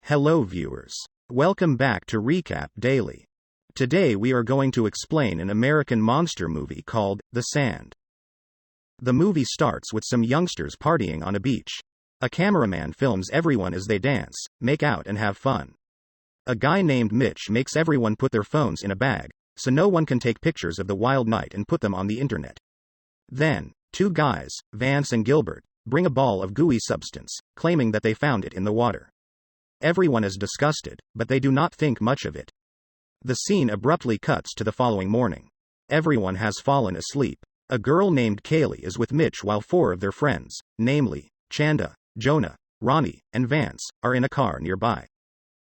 Hello viewers. Welcome back to Recap Daily. Today we are going to explain an American monster movie called The Sand. The movie starts with some youngsters partying on a beach. A cameraman films everyone as they dance, make out and have fun. A guy named Mitch makes everyone put their phones in a bag, so no one can take pictures of the wild night and put them on the internet. Then, two guys, Vance and Gilbert, bring a ball of gooey substance, claiming that they found it in the water. Everyone is disgusted, but they do not think much of it. The scene abruptly cuts to the following morning. Everyone has fallen asleep. A girl named Kaylee is with Mitch while four of their friends, namely, Chanda, Jonah, Ronnie, and Vance, are in a car nearby.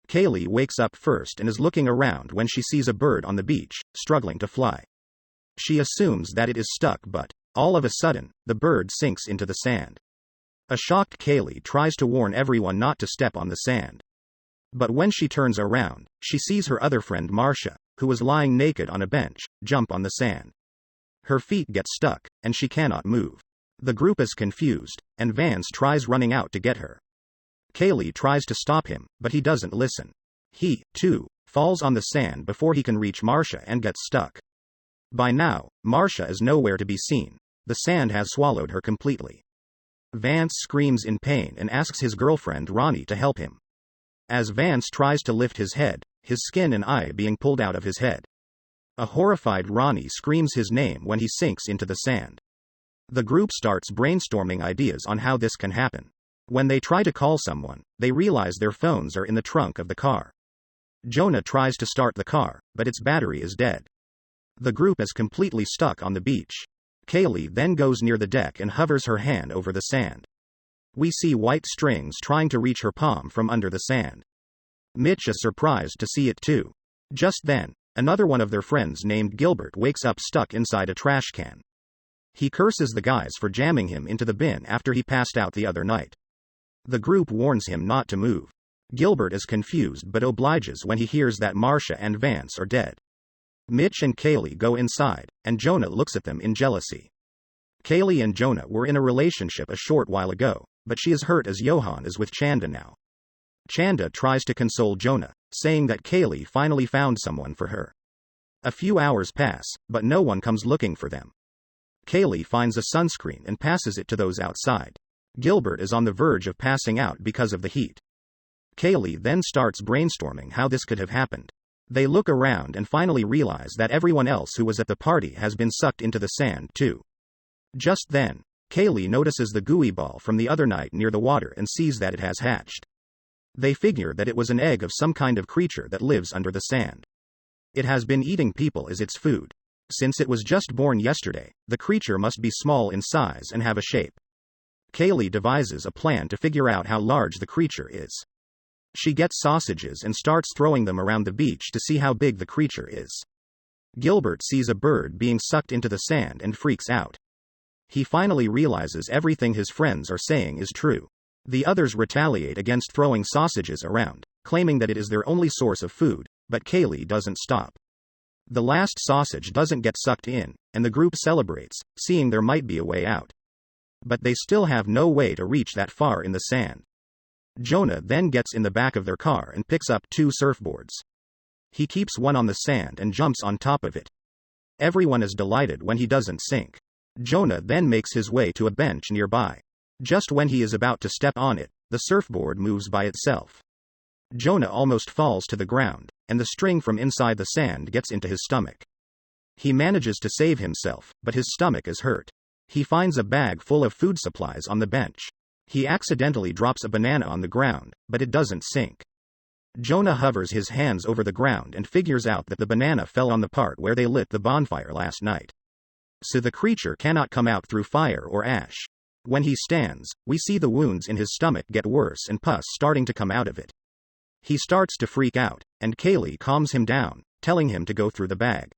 Kaylee wakes up first and is looking around when she sees a bird on the beach, struggling to fly. She assumes that it is stuck, but, all of a sudden, the bird sinks into the sand. A shocked Kaylee tries to warn everyone not to step on the sand. But when she turns around, she sees her other friend Marcia, who was lying naked on a bench, jump on the sand. Her feet get stuck, and she cannot move. The group is confused, and Vance tries running out to get her. Kaylee tries to stop him, but he doesn't listen. He, too, falls on the sand before he can reach Marcia and gets stuck. By now, Marcia is nowhere to be seen. The sand has swallowed her completely. Vance screams in pain and asks his girlfriend Ronnie to help him. As Vance tries to lift his head, his skin and eye being pulled out of his head. A horrified Ronnie screams his name when he sinks into the sand. The group starts brainstorming ideas on how this can happen. When they try to call someone, they realize their phones are in the trunk of the car. Jonah tries to start the car, but its battery is dead. The group is completely stuck on the beach. Kaylee then goes near the deck and hovers her hand over the sand. We see white strings trying to reach her palm from under the sand. Mitch is surprised to see it too. Just then, another one of their friends named Gilbert wakes up stuck inside a trash can. He curses the guys for jamming him into the bin after he passed out the other night. The group warns him not to move. Gilbert is confused but obliges when he hears that Marcia and Vance are dead. Mitch and Kaylee go inside, and Jonah looks at them in jealousy. Kaylee and Jonah were in a relationship a short while ago, but she is hurt as Johan is with Chanda now. Chanda tries to console Jonah, saying that Kaylee finally found someone for her. A few hours pass, but no one comes looking for them. Kaylee finds a sunscreen and passes it to those outside. Gilbert is on the verge of passing out because of the heat. Kaylee then starts brainstorming how this could have happened. They look around and finally realize that everyone else who was at the party has been sucked into the sand too. Just then, Kaylee notices the gooey ball from the other night near the water and sees that it has hatched. They figure that it was an egg of some kind of creature that lives under the sand. It has been eating people as its food. Since it was just born yesterday, the creature must be small in size and have a shape. Kaylee devises a plan to figure out how large the creature is. She gets sausages and starts throwing them around the beach to see how big the creature is. Gilbert sees a bird being sucked into the sand and freaks out. He finally realizes everything his friends are saying is true. The others retaliate against throwing sausages around, claiming that it is their only source of food, but Kaylee doesn't stop. The last sausage doesn't get sucked in, and the group celebrates, seeing there might be a way out. But they still have no way to reach that far in the sand. Jonah then gets in the back of their car and picks up two surfboards. He keeps one on the sand and jumps on top of it. Everyone is delighted when he doesn't sink. Jonah then makes his way to a bench nearby. Just when he is about to step on it, the surfboard moves by itself. Jonah almost falls to the ground, and the string from inside the sand gets into his stomach. He manages to save himself, but his stomach is hurt. He finds a bag full of food supplies on the bench. He accidentally drops a banana on the ground, but it doesn't sink. Jonah hovers his hands over the ground and figures out that the banana fell on the part where they lit the bonfire last night. So the creature cannot come out through fire or ash. When he stands, we see the wounds in his stomach get worse and pus starting to come out of it. He starts to freak out, and Kaylee calms him down, telling him to go through the bag.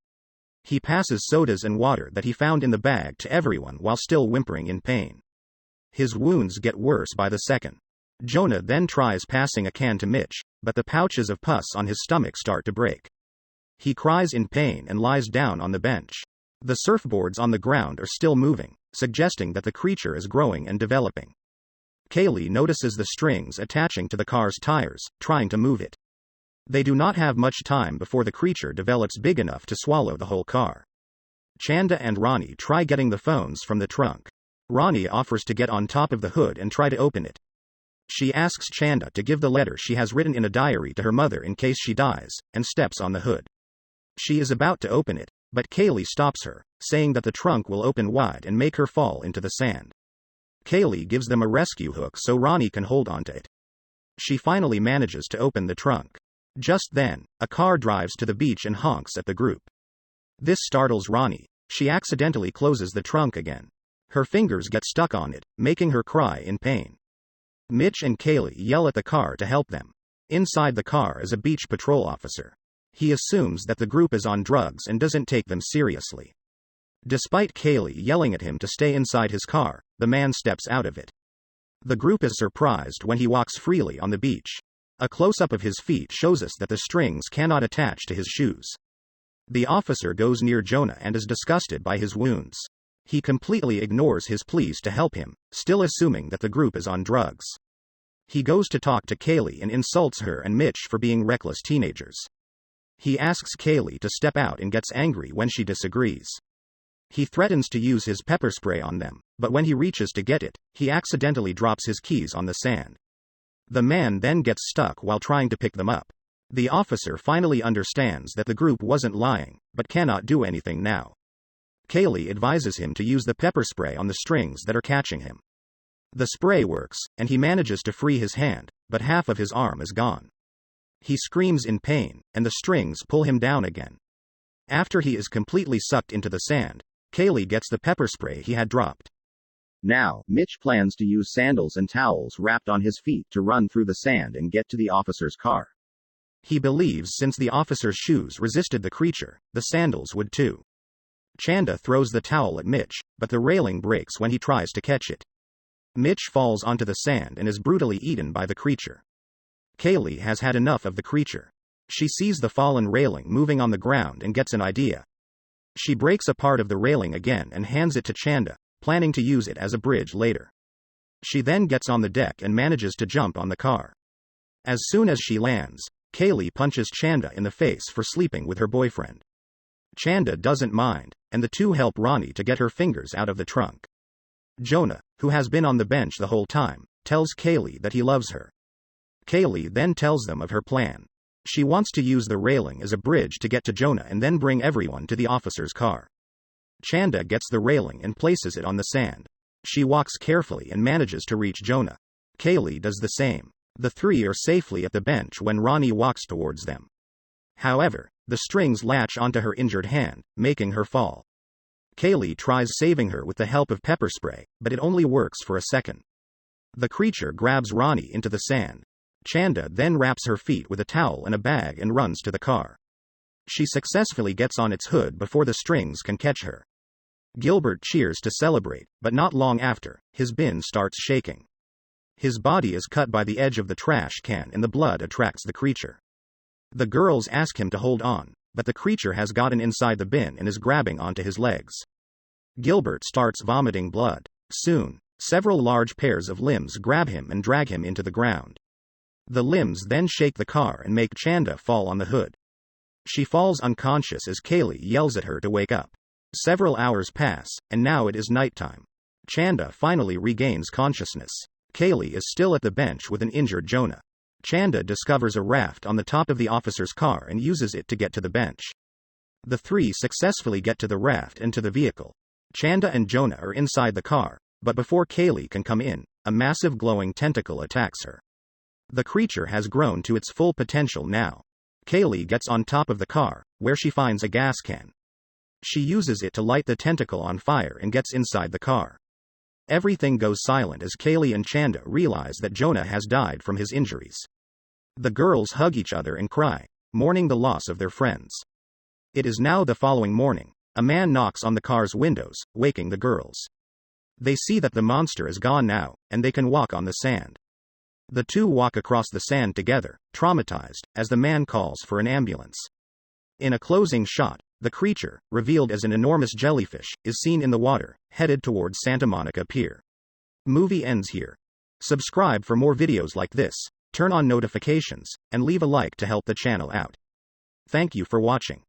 He passes sodas and water that he found in the bag to everyone while still whimpering in pain. His wounds get worse by the second. Jonah then tries passing a can to Mitch, but the pouches of pus on his stomach start to break. He cries in pain and lies down on the bench. The surfboards on the ground are still moving, suggesting that the creature is growing and developing. Kaylee notices the strings attaching to the car's tires, trying to move it. They do not have much time before the creature develops big enough to swallow the whole car. Chanda and Ronnie try getting the phones from the trunk. Ronnie offers to get on top of the hood and try to open it. She asks Chanda to give the letter she has written in a diary to her mother in case she dies, and steps on the hood. She is about to open it, but Kaylee stops her, saying that the trunk will open wide and make her fall into the sand. Kaylee gives them a rescue hook so Ronnie can hold onto it. She finally manages to open the trunk. Just then, a car drives to the beach and honks at the group. This startles Ronnie. She accidentally closes the trunk again. Her fingers get stuck on it, making her cry in pain. Mitch and Kaylee yell at the car to help them. Inside the car is a beach patrol officer. He assumes that the group is on drugs and doesn't take them seriously. Despite Kaylee yelling at him to stay inside his car, the man steps out of it. The group is surprised when he walks freely on the beach. A close-up of his feet shows us that the strings cannot attach to his shoes. The officer goes near Jonah and is disgusted by his wounds. He completely ignores his pleas to help him, still assuming that the group is on drugs. He goes to talk to Kaylee and insults her and Mitch for being reckless teenagers. He asks Kaylee to step out and gets angry when she disagrees. He threatens to use his pepper spray on them, but when he reaches to get it, he accidentally drops his keys on the sand. The man then gets stuck while trying to pick them up. The officer finally understands that the group wasn't lying, but cannot do anything now. Kaylee advises him to use the pepper spray on the strings that are catching him. The spray works, and he manages to free his hand, but half of his arm is gone. He screams in pain, and the strings pull him down again. After he is completely sucked into the sand, Kaylee gets the pepper spray he had dropped. Now, Mitch plans to use sandals and towels wrapped on his feet to run through the sand and get to the officer's car. He believes since the officer's shoes resisted the creature, the sandals would too. Chanda throws the towel at Mitch, but the railing breaks when he tries to catch it. Mitch falls onto the sand and is brutally eaten by the creature. Kaylee has had enough of the creature. She sees the fallen railing moving on the ground and gets an idea. She breaks a part of the railing again and hands it to Chanda, planning to use it as a bridge later. She then gets on the deck and manages to jump on the car. As soon as she lands, Kaylee punches Chanda in the face for sleeping with her boyfriend. Chanda doesn't mind, and the two help Ronnie to get her fingers out of the trunk. Jonah, who has been on the bench the whole time, tells Kaylee that he loves her. Kaylee then tells them of her plan. She wants to use the railing as a bridge to get to Jonah and then bring everyone to the officer's car. Chanda gets the railing and places it on the sand. She walks carefully and manages to reach Jonah. Kaylee does the same. The three are safely at the bench when Ronnie walks towards them. However, the strings latch onto her injured hand, making her fall. Kaylee tries saving her with the help of pepper spray, but it only works for a second. The creature grabs Ronnie into the sand. Chanda then wraps her feet with a towel and a bag and runs to the car. She successfully gets on its hood before the strings can catch her. Gilbert cheers to celebrate, but not long after, his bin starts shaking. His body is cut by the edge of the trash can and the blood attracts the creature. The girls ask him to hold on, but the creature has gotten inside the bin and is grabbing onto his legs. Gilbert starts vomiting blood. Soon, several large pairs of limbs grab him and drag him into the ground. The limbs then shake the car and make Chanda fall on the hood. She falls unconscious as Kaylee yells at her to wake up. Several hours pass, and now it is nighttime. Chanda finally regains consciousness. Kaylee is still at the bench with an injured Jonah. Chanda discovers a raft on the top of the officer's car and uses it to get to the bench. The three successfully get to the raft and to the vehicle. Chanda and Jonah are inside the car, but before Kaylee can come in, a massive glowing tentacle attacks her. The creature has grown to its full potential now. Kaylee gets on top of the car, where she finds a gas can. She uses it to light the tentacle on fire and gets inside the car. Everything goes silent as Kaylee and Chanda realize that Jonah has died from his injuries. The girls hug each other and cry, mourning the loss of their friends. It is now the following morning. A man knocks on the car's windows, waking the girls. They see that the monster is gone now, and they can walk on the sand. The two walk across the sand together, traumatized, as the man calls for an ambulance. In a closing shot, the creature, revealed as an enormous jellyfish, is seen in the water, headed towards Santa Monica Pier. Movie ends here. Subscribe for more videos like this, turn on notifications, and leave a like to help the channel out. Thank you for watching.